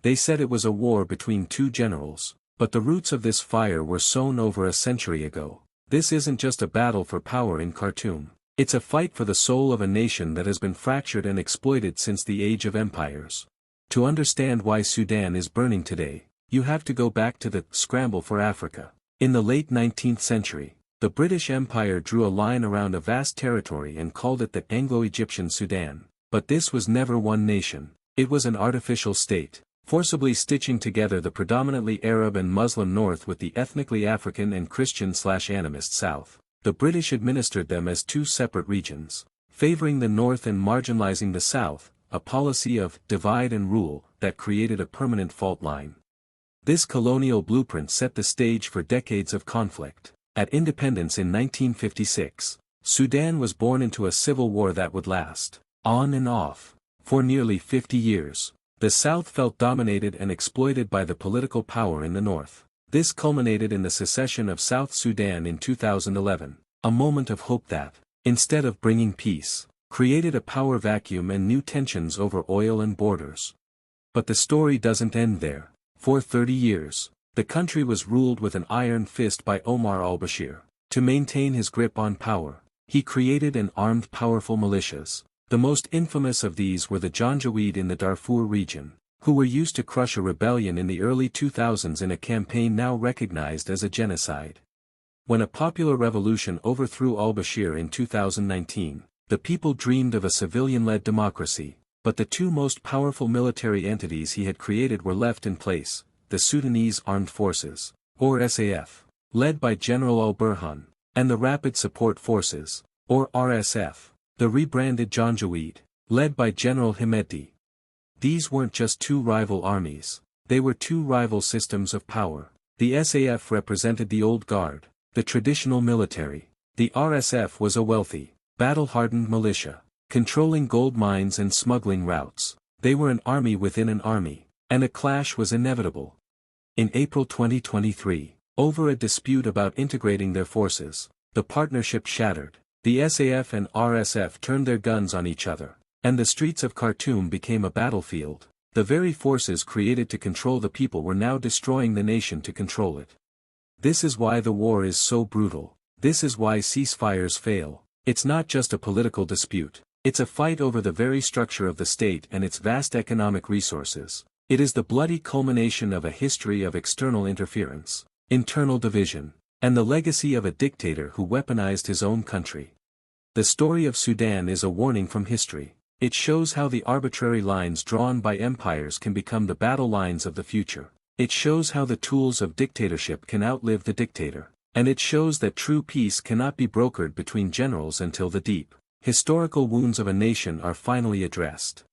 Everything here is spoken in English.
They said it was a war between two generals, but the roots of this fire were sown over a century ago. This isn't just a battle for power in Khartoum. It's a fight for the soul of a nation that has been fractured and exploited since the age of empires. To understand why Sudan is burning today, you have to go back to the scramble for Africa. In the late 19th century, the British Empire drew a line around a vast territory and called it the Anglo-Egyptian Sudan. But this was never one nation. It was an artificial state, forcibly stitching together the predominantly Arab and Muslim north with the ethnically African and Christian/animist south. The British administered them as two separate regions, favoring the north and marginalizing the south, a policy of divide and rule that created a permanent fault line. This colonial blueprint set the stage for decades of conflict. At independence in 1956, Sudan was born into a civil war that would last, on and off, for nearly 50 years. The South felt dominated and exploited by the political power in the North. This culminated in the secession of South Sudan in 2011, a moment of hope that, instead of bringing peace, created a power vacuum and new tensions over oil and borders. But the story doesn't end there. For 30 years, the country was ruled with an iron fist by Omar al-Bashir. To maintain his grip on power, he created and armed powerful militias. The most infamous of these were the Janjaweed in the Darfur region, who were used to crush a rebellion in the early 2000s in a campaign now recognized as a genocide. When a popular revolution overthrew al-Bashir in 2019, the people dreamed of a civilian-led democracy, but the two most powerful military entities he had created were left in place: the Sudanese Armed Forces, or SAF, led by General al-Burhan, and the Rapid Support Forces, or RSF, the rebranded Janjaweed, led by General Hemedti. These weren't just two rival armies, they were two rival systems of power. The SAF represented the old guard, the traditional military. The RSF was a wealthy, battle-hardened militia, controlling gold mines and smuggling routes. They were an army within an army, and a clash was inevitable. In April 2023, over a dispute about integrating their forces, the partnership shattered. The SAF and RSF turned their guns on each other, and the streets of Khartoum became a battlefield. The very forces created to control the people were now destroying the nation to control it. This is why the war is so brutal. This is why ceasefires fail. It's not just a political dispute. It's a fight over the very structure of the state and its vast economic resources. It is the bloody culmination of a history of external interference, internal division, and the legacy of a dictator who weaponized his own country. The story of Sudan is a warning from history. It shows how the arbitrary lines drawn by empires can become the battle lines of the future. It shows how the tools of dictatorship can outlive the dictator. And it shows that true peace cannot be brokered between generals until the deep, historical wounds of a nation are finally addressed.